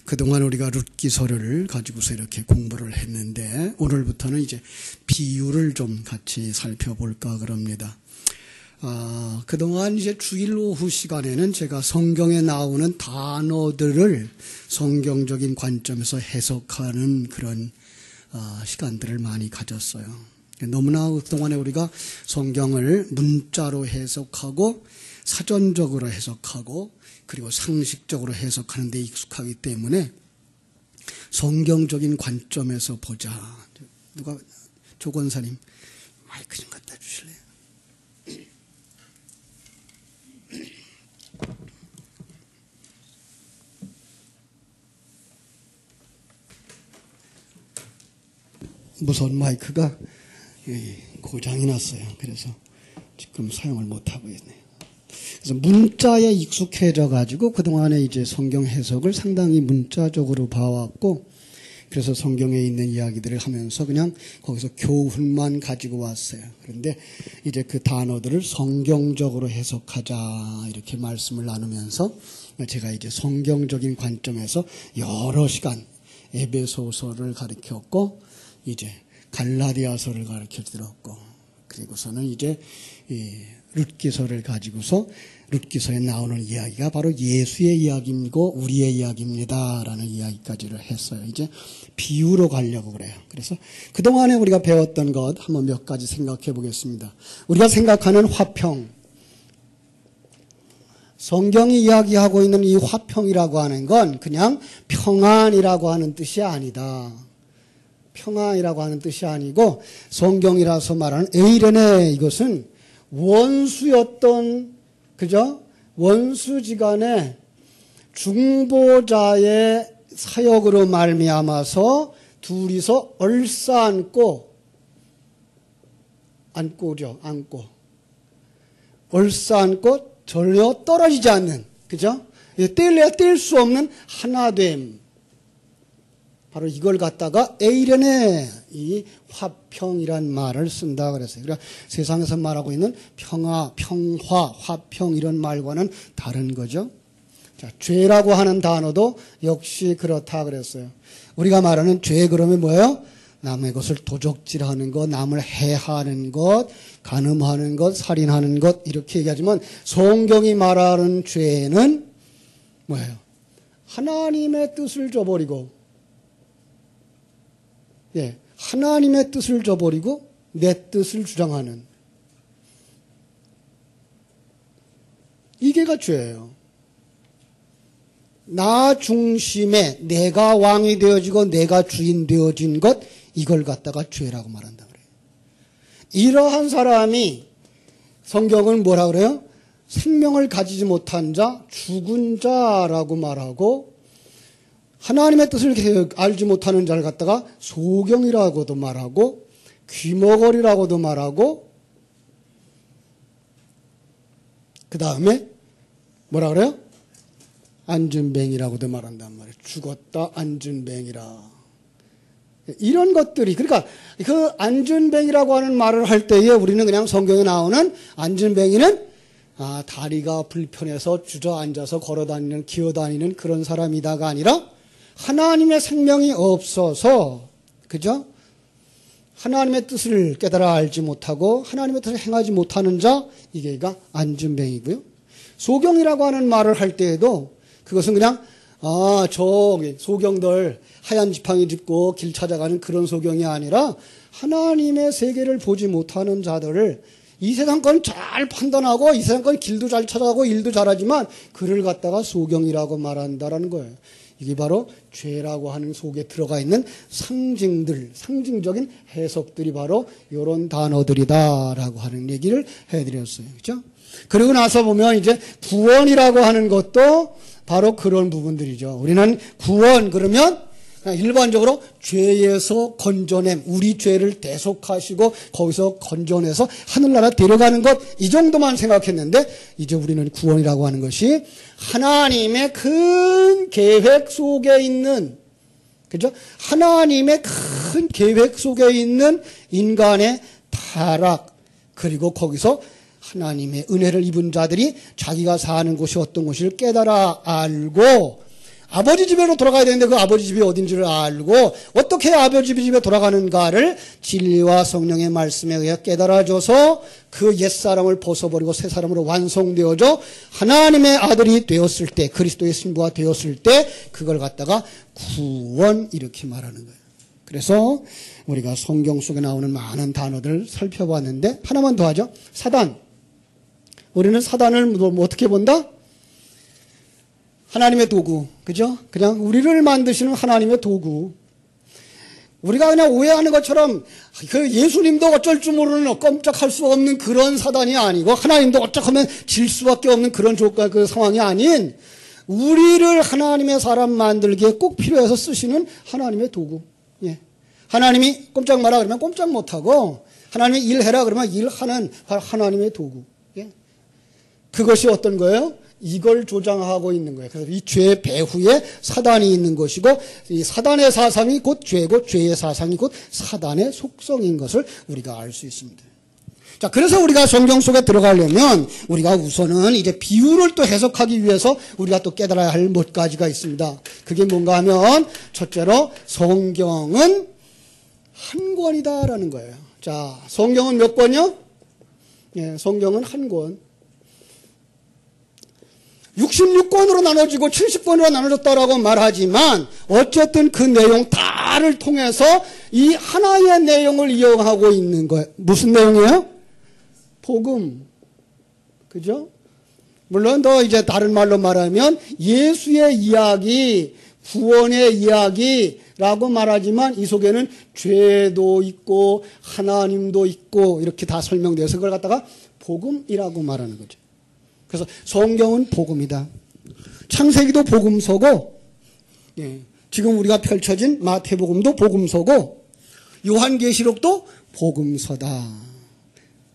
그동안 우리가 룻기서를 가지고서 이렇게 공부를 했는데 오늘부터는 이제 비유를 좀 같이 살펴볼까 그럽니다. 그동안 이제 주일 오후 시간에는 제가 성경에 나오는 단어들을 성경적인 관점에서 해석하는 그런 시간들을 많이 가졌어요. 너무나 그동안에 우리가 성경을 문자로 해석하고 사전적으로 해석하고 그리고 상식적으로 해석하는 데 익숙하기 때문에 성경적인 관점에서 보자. 누가 조 권사님 마이크 좀 갖다 주실래요? 무선 마이크가 고장이 났어요. 그래서 지금 사용을 못하고 있네요. 그래서 문자에 익숙해져 가지고 그동안에 이제 성경 해석을 상당히 문자적으로 봐왔고, 그래서 성경에 있는 이야기들을 하면서 그냥 거기서 교훈만 가지고 왔어요. 그런데 이제 그 단어들을 성경적으로 해석하자 이렇게 말씀을 나누면서 제가 이제 성경적인 관점에서 여러 시간 에베소서를 가르쳤고 이제 갈라디아서를 가르쳐 드렸고, 그리고서는 이제 룻기서를 가지고서 룻기서에 나오는 이야기가 바로 예수의 이야기이고 우리의 이야기입니다라는 이야기까지를 했어요. 이제 비유로 가려고 그래요. 그래서 그동안에 우리가 배웠던 것 한번 몇 가지 생각해 보겠습니다. 우리가 생각하는 화평, 성경이 이야기하고 있는 이 화평이라고 하는 건 그냥 평안이라고 하는 뜻이 아니다. 평안이라고 하는 뜻이 아니고 성경이라서 말하는 에이레네, 이것은 원수였던, 그죠? 원수지간에 중보자의 사역으로 말미암아서 둘이서 얼싸안고 전혀 떨어지지 않는, 그죠? 뗄래야 뗄 수 없는 하나됨. 바로 이걸 갖다가 에이레네, 이 화평이란 말을 쓴다 그랬어요. 그러니까 세상에서 말하고 있는 평화, 화평 이런 말과는 다른 거죠. 자, 죄라고 하는 단어도 역시 그렇다 그랬어요. 우리가 말하는 죄 그러면 뭐예요? 남의 것을 도적질하는 것, 남을 해하는 것, 간음하는 것, 살인하는 것 이렇게 얘기하지만 성경이 말하는 죄는 뭐예요? 하나님의 뜻을 저버리고, 하나님의 뜻을 저버리고 내 뜻을 주장하는, 이게가 죄예요. 나 중심에 내가 왕이 되어지고 내가 주인 되어진 것, 이걸 갖다가 죄라고 말한다 그래요. 이러한 사람이 성경은 뭐라 그래요? 생명을 가지지 못한 자, 죽은 자라고 말하고, 하나님의 뜻을 알지 못하는 자를 갖다가 소경이라고도 말하고 귀머거리라고도 말하고, 그 다음에 뭐라 그래요? 안준뱅이라고도 말한단 말이에요. 죽었다 안준뱅이라. 이런 것들이, 그러니까 그 안준뱅이라고 하는 말을 할 때에 우리는 그냥 성경에 나오는 안준뱅이는 다리가 불편해서 주저앉아서 걸어다니는, 기어다니는 그런 사람이다가 아니라 하나님의 생명이 없어서, 그죠? 하나님의 뜻을 깨달아 알지 못하고 하나님의 뜻을 행하지 못하는 자, 이게가 안준뱅이고요. 소경이라고 하는 말을 할 때에도 그것은 그냥 저기 소경들 하얀 지팡이 짚고 길 찾아가는 그런 소경이 아니라 하나님의 세계를 보지 못하는 자들을, 이 세상 건 잘 판단하고 이 세상 건 길도 잘 찾아가고 일도 잘하지만 그를 갖다가 소경이라고 말한다라는 거예요. 이게 바로 죄라고 하는 속에 들어가 있는 상징적인 해석들이 바로 이런 단어들이다라고 하는 얘기를 해드렸어요. 그죠? 그리고 나서 보면 이제 구원이라고 하는 것도 바로 그런 부분들이죠. 우리는 구원 그러면 일반적으로 죄에서 건져냄, 우리 죄를 대속하시고 거기서 건져내서 하늘나라 데려가는 것, 이 정도만 생각했는데 이제 우리는 구원이라고 하는 것이 하나님의 큰 계획 속에 있는, 그죠? 하나님의 큰 계획 속에 있는 인간의 타락, 그리고 거기서 하나님의 은혜를 입은 자들이 자기가 사는 곳이 어떤 곳을 깨달아 알고 아버지 집으로 돌아가야 되는데 그 아버지 집이 어딘지를 알고 어떻게 아버지 집에 돌아가는가를 진리와 성령의 말씀에 의해 깨달아줘서 그 옛사람을 벗어버리고 새사람으로 완성되어져 하나님의 아들이 되었을 때, 그리스도의 신부가 되었을 때 그걸 갖다가 구원 이렇게 말하는 거예요. 그래서 우리가 성경 속에 나오는 많은 단어들 살펴봤는데 하나만 더 하죠. 사단. 우리는 사단을 어떻게 본다? 하나님의 도구. 그죠? 그냥 우리를 만드시는 하나님의 도구. 우리가 그냥 오해하는 것처럼 그 예수님도 어쩔 줄 모르는 꼼짝할 수 없는 그런 사단이 아니고 하나님도 어쩌면 질 수밖에 없는 그런 조건, 그 상황이 아닌 우리를 하나님의 사람 만들기에 꼭 필요해서 쓰시는 하나님의 도구. 예. 하나님이 꼼짝 마라 그러면 꼼짝 못하고 하나님이 일해라 그러면 일하는 하나님의 도구. 예. 그것이 어떤 거예요? 이걸 조장하고 있는 거예요. 그래서 이 죄 배후에 사단이 있는 것이고 이 사단의 사상이 곧 죄고 죄의 사상이 곧 사단의 속성인 것을 우리가 알 수 있습니다. 자, 그래서 우리가 성경 속에 들어가려면 우리가 우선은 이제 비유를 또 해석하기 위해서 우리가 또 깨달아야 할 몇 가지가 있습니다. 그게 뭔가 하면 첫째로 성경은 한 권이다라는 거예요. 자, 성경은 몇 권이요? 예, 성경은 한 권. 66권으로 나눠지고 70권으로 나눠졌다라고 말하지만 어쨌든 그 내용 다를 통해서 이 하나의 내용을 이용하고 있는 거예요. 무슨 내용이에요? 복음. 그죠? 물론 더 이제 다른 말로 말하면 예수의 이야기, 구원의 이야기라고 말하지만 이 속에는 죄도 있고 하나님도 있고 이렇게 다 설명되어서 그걸 갖다가 복음이라고 말하는 거죠. 그래서 성경은 복음이다. 창세기도 복음서고, 예, 지금 우리가 펼쳐진 마태복음도 복음서고, 요한계시록도 복음서다.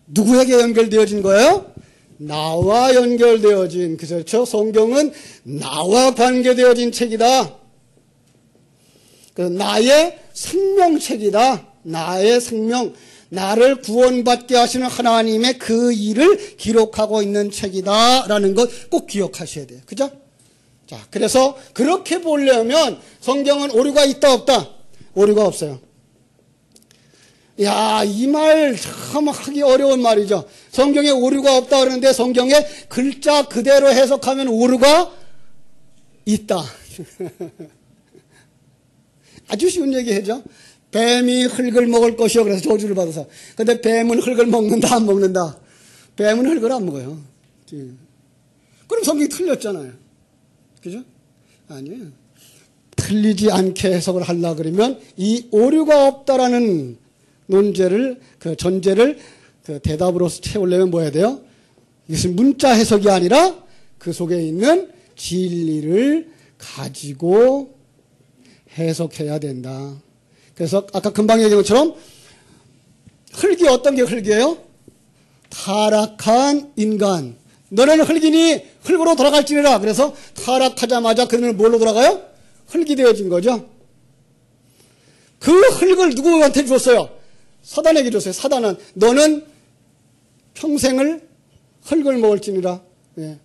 누구에게 연결되어진 거예요? 나와 연결되어진, 그렇죠? 성경은 나와 관계되어진 책이다. 나의 생명책이다. 나의 생명. 나를 구원받게 하시는 하나님의 그 일을 기록하고 있는 책이다라는 것 꼭 기억하셔야 돼요. 그죠? 자, 그래서 그렇게 보려면 성경은 오류가 있다 없다? 오류가 없어요. 야, 이 말 참 하기 어려운 말이죠. 성경에 오류가 없다 그러는데 성경에 글자 그대로 해석하면 오류가 있다. 아주 쉬운 얘기 해죠. 뱀이 흙을 먹을 것이요. 그래서 저주를 받아서. 근데 뱀은 흙을 먹는다, 안 먹는다? 뱀은 흙을 안 먹어요. 그럼 성경이 틀렸잖아요. 그죠? 아니에요. 틀리지 않게 해석을 하려고 그러면 이 오류가 없다라는 논제를, 그 전제를 그 대답으로 채우려면 뭐 해야 돼요? 이것은 문자 해석이 아니라 그 속에 있는 진리를 가지고 해석해야 된다. 그래서 아까 금방 얘기한 것처럼 흙이 어떤 게 흙이에요? 타락한 인간. 너는 흙이니 흙으로 돌아갈지니라. 그래서 타락하자마자 그는 뭘로 돌아가요? 흙이 되어진 거죠. 그 흙을 누구한테 줬어요? 사단에게 줬어요. 사단은 너는 평생을 흙을 먹을지니라. 예.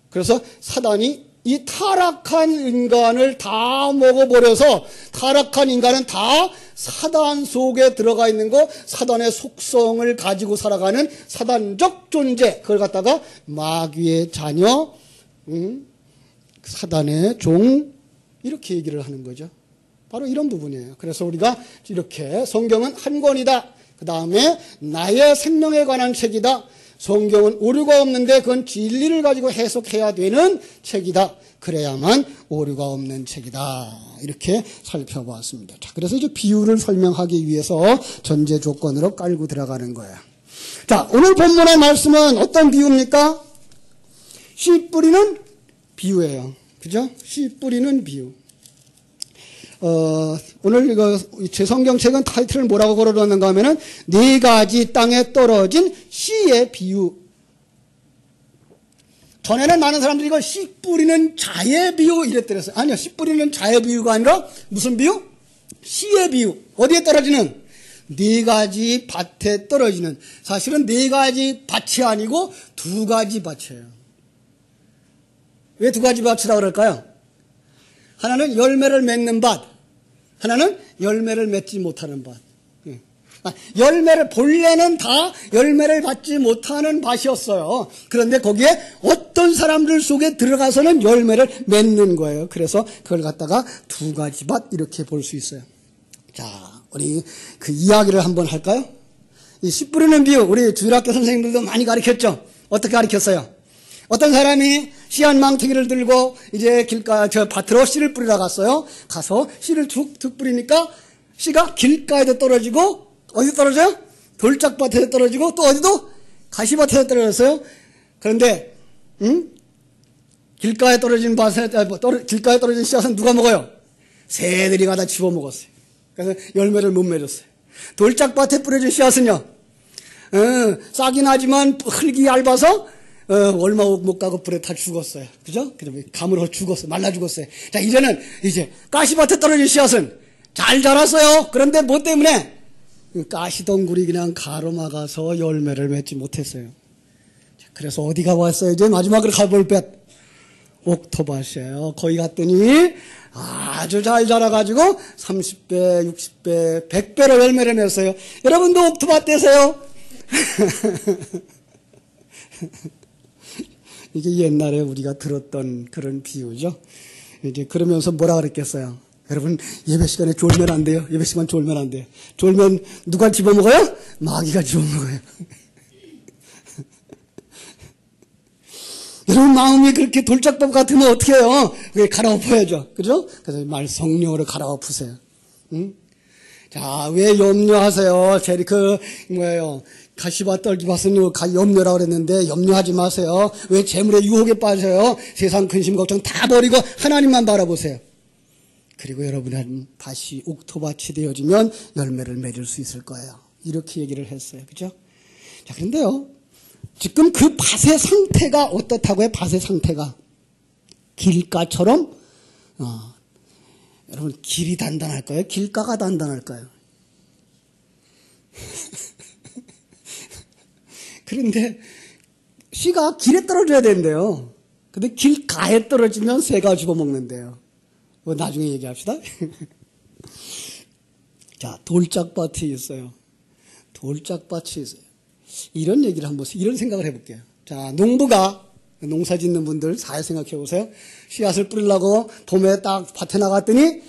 그래서 사단이 이 타락한 인간을 다 먹어버려서 타락한 인간은 다 사단 속에 들어가 있는 거, 사단의 속성을 가지고 살아가는 사단적 존재, 그걸 갖다가 마귀의 자녀, 사단의 종, 이렇게 얘기를 하는 거죠. 바로 이런 부분이에요. 그래서 우리가 이렇게 성경은 한 권이다. 그 다음에 나의 생명에 관한 책이다. 성경은 오류가 없는데 그건 진리를 가지고 해석해야 되는 책이다. 그래야만 오류가 없는 책이다. 이렇게 살펴보았습니다. 자, 그래서 이제 비유를 설명하기 위해서 전제 조건으로 깔고 들어가는 거예요. 자, 오늘 본문의 말씀은 어떤 비유입니까? 씨 뿌리는 비유예요. 그죠? 씨 뿌리는 비유. 오늘 제 성경책은 타이틀을 뭐라고 걸어놨는가 하면은 4가지 땅에 떨어진 씨의 비유. 전에는 많은 사람들이 이거 씨 뿌리는 자의 비유 이랬더랬어요. 아니요, 씨 뿌리는 자의 비유가 아니라 무슨 비유? 씨의 비유. 어디에 떨어지는? 4가지 밭에 떨어지는. 사실은 4가지 밭이 아니고 2가지 밭이에요. 왜 2가지 밭이라고 그럴까요? 하나는 열매를 맺는 밭, 하나는 열매를 맺지 못하는 밭. 본래는 다 열매를 받지 못하는 밭이었어요. 그런데 거기에 어떤 사람들 속에 들어가서는 열매를 맺는 거예요. 그래서 그걸 갖다가 두 가지 밭 이렇게 볼 수 있어요. 자, 우리 그 이야기를 한번 할까요? 이 씨 뿌리는 비유, 우리 주일학교 선생님들도 많이 가르쳤죠? 어떻게 가르쳤어요? 어떤 사람이 씨 한 망태기를 들고 이제 밭으로 씨를 뿌리러 갔어요. 가서 씨를 툭툭 뿌리니까 씨가 길가에도 떨어지고 어디 떨어져요? 돌짝밭에 떨어지고 또 어디도? 가시밭에 떨어졌어요. 그런데 길가에 떨어진 길가에 떨어진 씨앗은 누가 먹어요? 새들이 가다 집어먹었어요. 그래서 열매를 못 맺었어요. 돌짝밭에 뿌려진 씨앗은요, 싹이 나지만 흙이 얇아서 얼마 못 가고 불에 다 죽었어요. 그죠? 가물어 죽었어요. 말라 죽었어요. 자, 이제는 가시밭에 떨어진 씨앗은 잘 자랐어요. 그런데 뭐 때문에? 가시덩굴이 그냥 가로막아서 열매를 맺지 못했어요. 그래서 어디가 왔어요? 이제 마지막으로 가볼 밭, 옥토밭이에요. 거기 갔더니 아주 잘 자라가지고 30배, 60배, 100배로 열매를 냈어요. 여러분도 옥토밭 되세요? 이게 옛날에 우리가 들었던 그런 비유죠. 이제 그러면서 뭐라 그랬겠어요? 여러분, 예배 시간에 졸면 안 돼요. 예배 시간 졸면 안 돼요. 졸면 누가 집어먹어요? 마귀가 집어먹어요. 여러분, 마음이 그렇게 돌짝밥 같으면 어떻게 해요? 그게 갈아엎어야죠. 그죠? 그래서 성령으로 갈아엎으세요. 응? 자, 왜 염려하세요? 가시밭 떨기밭은 염려라고 그랬는데 염려하지 마세요. 왜 재물의 유혹에 빠져요? 세상 근심 걱정 다 버리고 하나님만 바라보세요. 그리고 여러분은 밭이 옥토밭이 되어지면 열매를 맺을 수 있을 거예요. 이렇게 얘기를 했어요. 그죠? 자, 그런데요, 지금 그 밭의 상태가 어떻다고요? 밭의 상태가 길가처럼 여러분, 길이 단단할까요? 길가가 단단할까요? 그런데 씨가 길에 떨어져야 된대요. 근데 길가에 떨어지면 새가 집어먹는데요. 나중에 얘기합시다. 자, 돌짝밭이 있어요. 돌짝밭이 있어요. 이런 얘기를 한번, 이런 생각을 해볼게요. 자, 농부가, 농사 짓는 분들 잘 생각해 보세요. 씨앗을 뿌리려고 봄에 딱 밭에 나갔더니,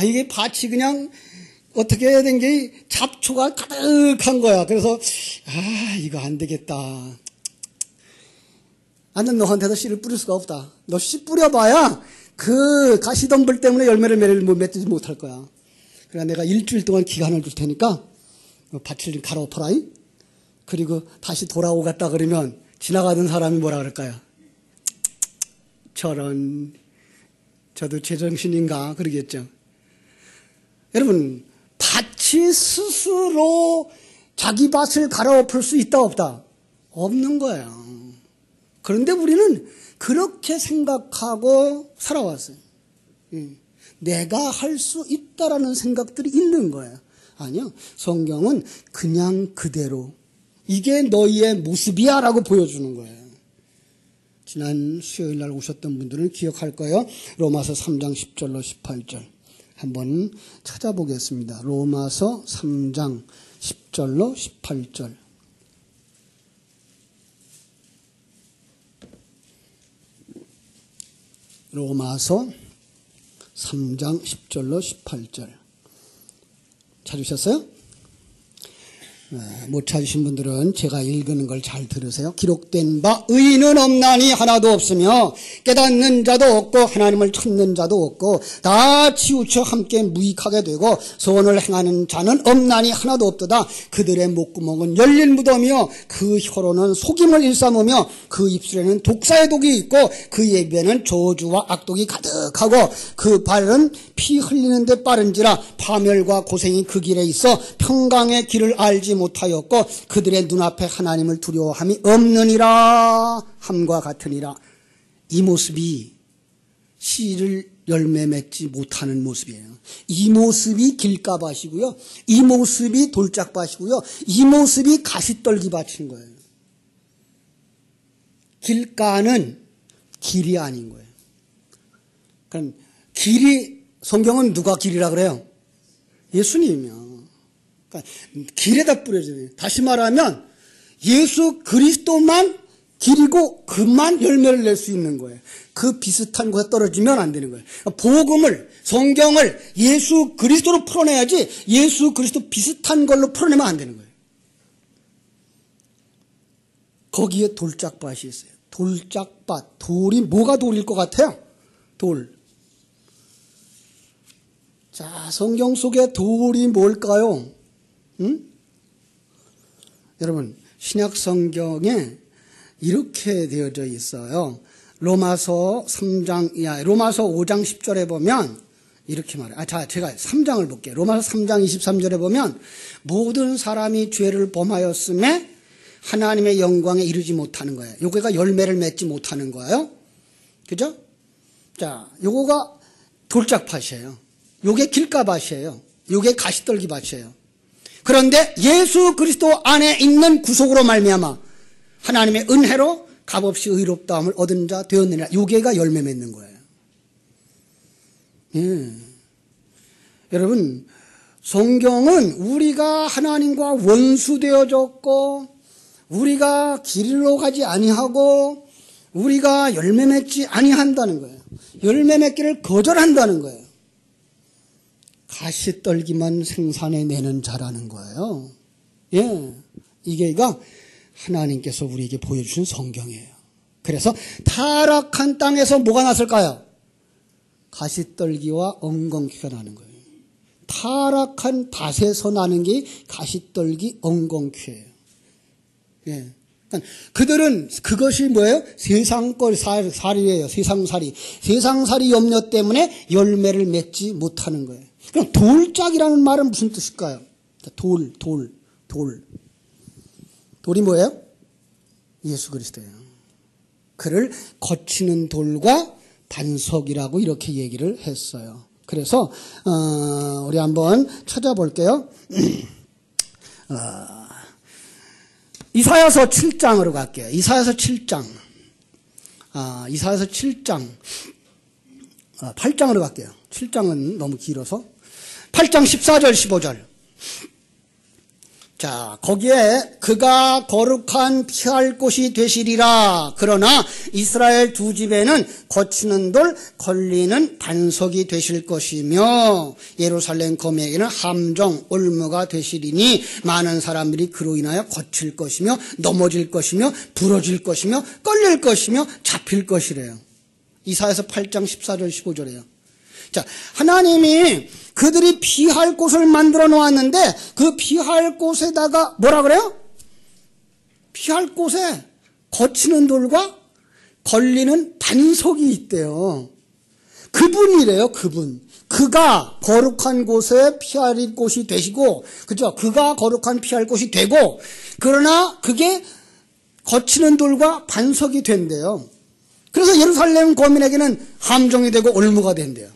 이게 밭이 그냥 어떻게 된 게 잡초가 가득한 거야. 그래서, 이거 안 되겠다. 나는 너한테도 씨를 뿌릴 수가 없다. 너 씨 뿌려봐야 그 가시덤불 때문에 열매를 맺지 못할 거야. 그러니까 내가 일주일 동안 기간을 줄 테니까 밭을 좀 갈아엎어라. 그리고 다시 돌아오겠다 그러면 지나가던 사람이 뭐라 그럴까요? 저도 제정신인가 그러겠죠. 여러분, 밭이 스스로 자기 밭을 갈아엎을 수 있다 없다? 없는 거예요. 그런데 우리는 그렇게 생각하고 살아왔어요. 내가 할 수 있다라는 생각들이 있는 거예요. 아니요. 성경은 그냥 그대로 이게 너희의 모습이야 라고 보여주는 거예요. 지난 수요일 날 오셨던 분들은 기억할 거예요. 로마서 3장 10절로 18절 한번 찾아보겠습니다. 로마서 3장 10절로 18절. 로마서 3장 10절로 18절 찾으셨어요? 못 찾으신 분들은 제가 읽는 걸 잘 들으세요. 기록된 바 의인은 없나니 하나도 없으며 깨닫는 자도 없고 하나님을 찾는 자도 없고 다 치우쳐 함께 무익하게 되고 소원을 행하는 자는 없나니 하나도 없도다. 그들의 목구멍은 열린 무덤이요 그 혀로는 속임을 일삼으며 그 입술에는 독사의 독이 있고 그 입에는 저주와 악독이 가득하고 그 발은 피 흘리는 데 빠른지라 파멸과 고생이 그 길에 있어 평강의 길을 알지 못하였고 그들의 눈앞에 하나님을 두려워함이 없느니라 함과 같으니라. 이 모습이 씨를 열매 맺지 못하는 모습이에요. 이 모습이 길가밭이고요. 이 모습이 돌짝밭이고요. 이 모습이 가시떨기밭인 거예요. 길가는 길이 아닌 거예요. 그러니까 성경은 누가 길이라 그래요? 예수님이요. 그러니까 길에다 뿌려져요. 다시 말하면 예수 그리스도만 길이고 그만 열매를 낼 수 있는 거예요. 그 비슷한 곳에 떨어지면 안 되는 거예요. 복음을, 성경을 예수 그리스도로 풀어내야지 예수 그리스도 비슷한 걸로 풀어내면 안 되는 거예요. 거기에 돌짝밭이 있어요. 돌짝밭. 돌이 뭐가 돌일 것 같아요? 돌. 자, 성경 속에 돌이 뭘까요? 응? 여러분, 신약 성경에 이렇게 되어져 있어요. 로마서 5장 10절에 보면 이렇게 말해요. 제가 3장을 볼게요. 로마서 3장 23절에 보면 모든 사람이 죄를 범하였음에 하나님의 영광에 이르지 못하는 거예요. 요거가 열매를 맺지 못하는 거예요. 그죠? 자, 요거가 돌짝밭이에요. 요게 길가밭이에요. 요게 가시떨기밭이에요. 그런데 예수 그리스도 안에 있는 구속으로 말미암아 하나님의 은혜로 값없이 의롭다함을 얻은 자 되었느니라. 요게가 열매 맺는 거예요. 여러분, 성경은 우리가 하나님과 원수 되어졌고 우리가 길로 가지 아니하고 우리가 열매 맺지 아니한다는 거예요. 열매 맺기를 거절한다는 거예요. 가시떨기만 생산해내는 자라는 거예요. 이게가 하나님께서 우리에게 보여주신 성경이에요. 그래서 타락한 땅에서 뭐가 났을까요? 가시떨기와 엉겅퀴가 나는 거예요. 타락한 밭에서 나는 게 가시떨기, 엉겅퀴예요. 그러니까 그들은 그것이 뭐예요? 세상살이에요. 세상살이. 세상살이 염려 때문에 열매를 맺지 못하는 거예요. 그럼 돌짝이라는 말은 무슨 뜻일까요? 돌이 뭐예요? 예수 그리스도예요. 그를 거치는 돌과 반석이라고 이렇게 얘기를 했어요. 그래서 우리 한번 찾아볼게요. 이사야서 7장으로 갈게요. 이사야서 7장. 이사야서 7장. 8장으로 갈게요. 7장은 너무 길어서. 8장 14절 15절. 자, 거기에 그가 거룩한 피할 곳이 되시리라. 그러나 이스라엘 두 집에는 거치는 돌, 걸리는 반석이 되실 것이며 예루살렘 거미에게는 함정, 올무가 되시리니 많은 사람들이 그로 인하여 거칠 것이며 넘어질 것이며 부러질 것이며 걸릴 것이며 잡힐 것이래요. 이사야서 8장 14절 15절이에요. 자, 하나님이 그들이 피할 곳을 만들어 놓았는데 그 피할 곳에다가 뭐라 그래요? 피할 곳에 거치는 돌과 걸리는 반석이 있대요. 그분이래요, 그분. 그가 거룩한 곳에 피할 곳이 되시고, 그죠? 그가 거룩한 피할 곳이 되고, 그러나 그게 거치는 돌과 반석이 된대요. 그래서 예루살렘 거민에게는 함정이 되고 올무가 된대요.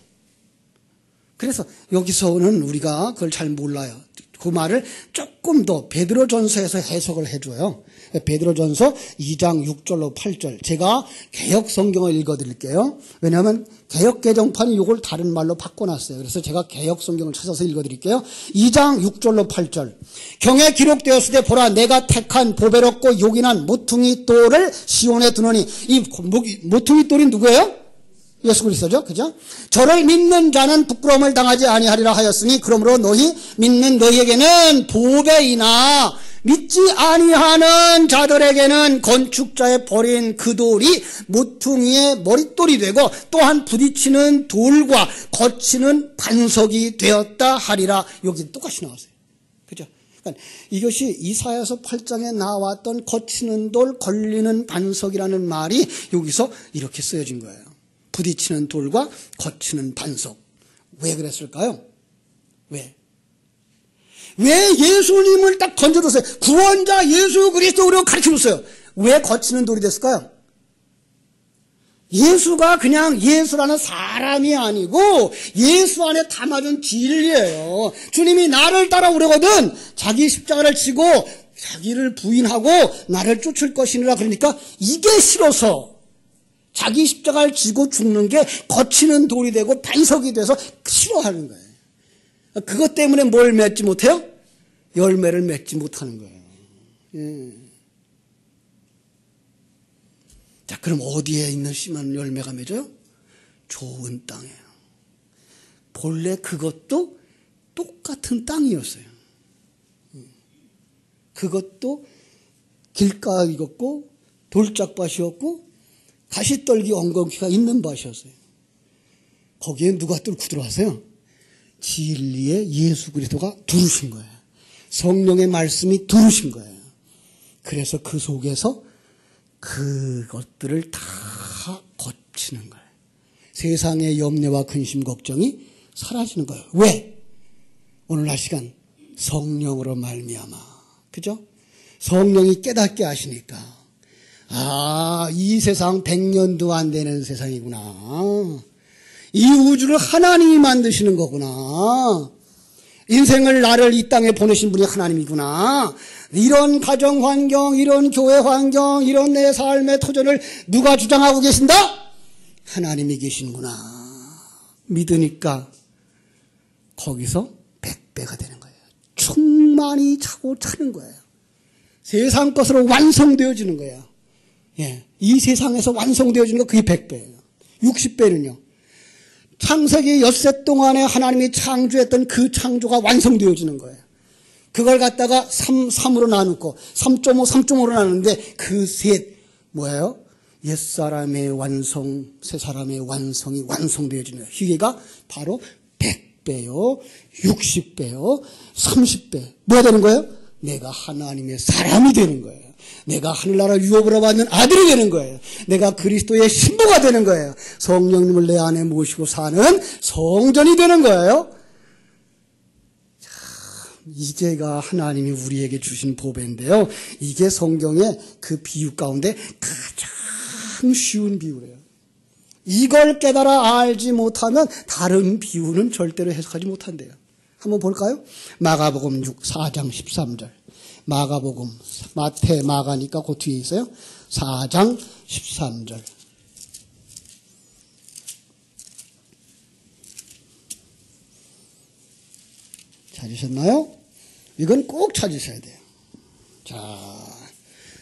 그래서 여기서는 우리가 그걸 잘 몰라요. 그 말을 조금 더 베드로전서에서 해석을 해줘요. 베드로전서 2장 6절로 8절. 제가 개역 성경을 읽어드릴게요. 왜냐하면 개역 개정판이 이걸 다른 말로 바꿔놨어요. 그래서 제가 개역 성경을 찾아서 읽어드릴게요. 2장 6절로 8절. 경에 기록되었을 때 보라 내가 택한 보배롭고 요긴한 모퉁이 돌을 시온에 두노니. 이 모퉁이 돌이 누구예요? 예수 그리스도죠. 그죠? 저를 믿는 자는 부끄러움을 당하지 아니하리라 하였으니 그러므로 너희 믿는 너희에게는 보배이나 믿지 아니하는 자들에게는 건축자의 버린 그 돌이 모퉁이의 머릿돌이 되고 또한 부딪히는 돌과 거치는 반석이 되었다 하리라. 여기 똑같이 나왔어요. 그죠? 그러니까 이것이 이사야서 8장에 나왔던 거치는 돌, 걸리는 반석이라는 말이 여기서 이렇게 쓰여진 거예요. 부딪히는 돌과 거치는 반석. 왜 그랬을까요? 왜 예수님을 딱 던져줬어요. 구원자 예수 그리스도로 가르쳐줬어요. 왜 거치는 돌이 됐을까요? 예수가 그냥 예수라는 사람이 아니고 예수 안에 담아준 진리예요. 주님이 나를 따라오려거든 자기 십자가를 지고 자기를 부인하고 나를 쫓을 것이니라. 그러니까 이게 싫어서 자기 십자가를 지고 죽는 게 거치는 돌이 되고 반석이 돼서 싫어하는 거예요. 그것 때문에 뭘 맺지 못해요? 열매를 맺지 못하는 거예요. 예. 자, 그럼 어디에 있는 심한 열매가 맺어요? 좋은 땅이에요. 본래 그것도 똑같은 땅이었어요. 그것도 길가이었고 돌짝밭이었고 가시떨기 엉겅퀴가 있는 밭이었어요. 거기에 누가 뚫고 들어왔어요? 진리의 예수 그리스도가 두르신 거예요. 성령의 말씀이 두르신 거예요. 그래서 그 속에서 그것들을 다 거치는 거예요. 세상의 염려와 근심 걱정이 사라지는 거예요. 왜? 오늘날 시간 성령으로 말미암아, 그죠? 성령이 깨닫게 하시니까 이 세상 100년도 안 되는 세상이구나. 이 우주를 하나님이 만드시는 거구나. 인생을 나를 이 땅에 보내신 분이 하나님이구나. 이런 가정 환경, 이런 교회 환경, 이런 내 삶의 터전을 누가 주장하고 계신다? 하나님이 계시는구나. 믿으니까 거기서 100배가 되는 거예요. 충만히 차고 차는 거예요. 세상 것으로 완성되어지는 거예요. 예, 이 세상에서 완성되어지는 거 그게 100배예요. 60배는요. 창세기 엿새 동안에 하나님이 창조했던 그 창조가 완성되어지는 거예요. 그걸 갖다가 3으로 나누고 3.5, 3.5로 나누는데 그 셋 뭐예요? 옛사람의 완성, 새사람의 완성이 완성되어지는 거예요. 이게가 바로 100배요, 60배요, 30배. 뭐가 되는 거예요? 내가 하나님의 사람이 되는 거예요. 내가 하늘나라 유업으로 받는 아들이 되는 거예요. 내가 그리스도의 신부가 되는 거예요. 성령님을 내 안에 모시고 사는 성전이 되는 거예요. 이제가 하나님이 우리에게 주신 보배인데요. 이게 성경의 그 비유 가운데 가장 쉬운 비유래요. 이걸 깨달아 알지 못하면 다른 비유는 절대로 해석하지 못한대요. 한번 볼까요? 마가복음 4장 13절. 마가복음, 마태, 마가니까 그 뒤에 있어요. 4장 13절. 찾으셨나요? 이건 꼭 찾으셔야 돼요. 자,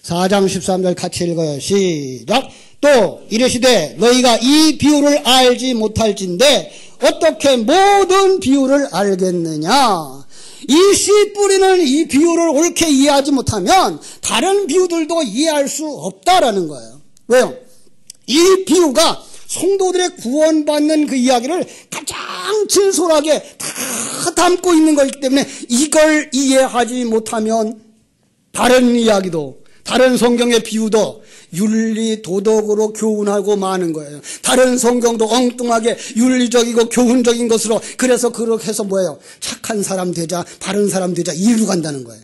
4장 13절 같이 읽어요. 시작. 또 이르시되 너희가 이 비유를 알지 못할진대 어떻게 모든 비유를 알겠느냐. 이 씨 뿌리는 이 비유를 옳게 이해하지 못하면 다른 비유들도 이해할 수 없다라는 거예요. 왜요? 이 비유가 성도들의 구원받는 그 이야기를 가장 진솔하게 다 담고 있는 것이기 때문에 이걸 이해하지 못하면 다른 이야기도, 다른 성경의 비유도 윤리, 도덕으로 교훈하고 마는 거예요. 다른 성경도 엉뚱하게 윤리적이고 교훈적인 것으로, 그래서 그렇게 해서 뭐예요? 착한 사람 되자, 바른 사람 되자 이리로 간다는 거예요.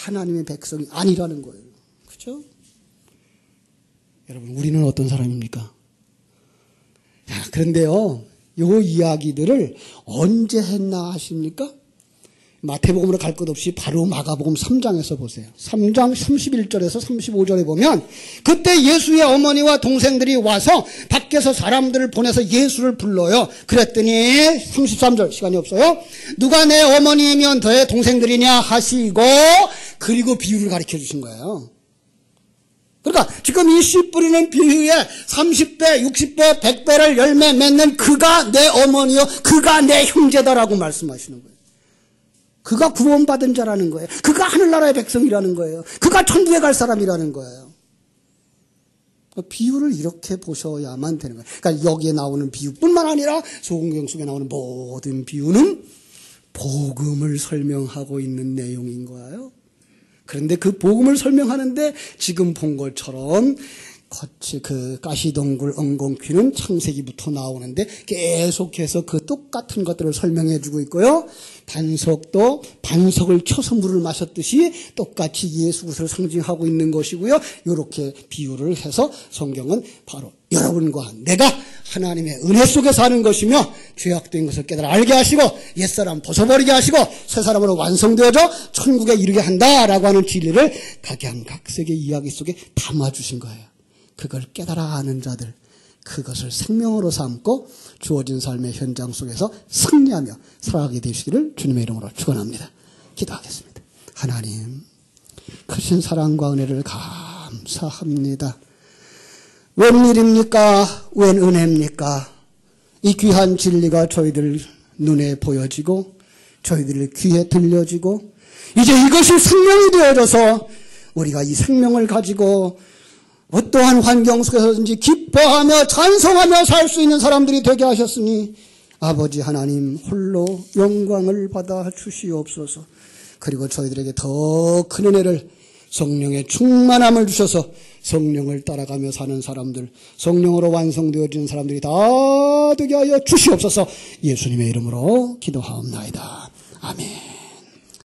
하나님의 백성이 아니라는 거예요. 그렇죠? 여러분, 우리는 어떤 사람입니까? 자, 그런데요, 요 이야기들을 언제 했나 아십니까? 마태복음으로 갈 것 없이 바로 마가복음 3장에서 보세요. 3장 31절에서 35절에 보면 그때 예수의 어머니와 동생들이 와서 밖에서 사람들을 보내서 예수를 불러요. 그랬더니 33절, 시간이 없어요. 누가 내 어머니이면 너의 동생들이냐 하시고, 그리고 비유를 가르쳐 주신 거예요. 그러니까 지금 이 씨 뿌리는 비유에 30배, 60배, 100배를 열매 맺는 그가 내 어머니요, 그가 내 형제다라고 말씀하시는 거예요. 그가 구원받은 자라는 거예요. 그가 하늘나라의 백성이라는 거예요. 그가 천국에 갈 사람이라는 거예요. 비유를 이렇게 보셔야만 되는 거예요. 그러니까 여기에 나오는 비유뿐만 아니라 성경 속에 나오는 모든 비유는 복음을 설명하고 있는 내용인 거예요. 그런데 그 복음을 설명하는데 지금 본 것처럼 그 가시덩굴 엉겅퀴는 창세기부터 나오는데 계속해서 그 똑같은 것들을 설명해 주고 있고요. 반석도 반석을 쳐서 물을 마셨듯이 똑같이 예수 그리스도를 상징하고 있는 것이고요. 이렇게 비유를 해서 성경은 바로 여러분과 내가 하나님의 은혜 속에 사는 것이며 죄악된 것을 깨달아 알게 하시고 옛사람 벗어버리게 하시고 새사람으로 완성되어져 천국에 이르게 한다라고 하는 진리를 각양각색의 이야기 속에 담아주신 거예요. 그걸 깨달아 아는 자들, 그것을 생명으로 삼고 주어진 삶의 현장 속에서 승리하며 살아가게 되시기를 주님의 이름으로 축원합니다. 기도하겠습니다. 하나님, 크신 사랑과 은혜를 감사합니다. 웬일입니까? 웬 은혜입니까? 이 귀한 진리가 저희들 눈에 보여지고 저희들 귀에 들려지고 이제 이것이 생명이 되어져서 우리가 이 생명을 가지고 어떠한 환경 속에서든지 기뻐하며 찬송하며 살 수 있는 사람들이 되게 하셨으니 아버지 하나님 홀로 영광을 받아 주시옵소서. 그리고 저희들에게 더 큰 은혜를 성령의 충만함을 주셔서 성령을 따라가며 사는 사람들, 성령으로 완성되어진 사람들이 다 되게 하여 주시옵소서. 예수님의 이름으로 기도하옵나이다. 아멘.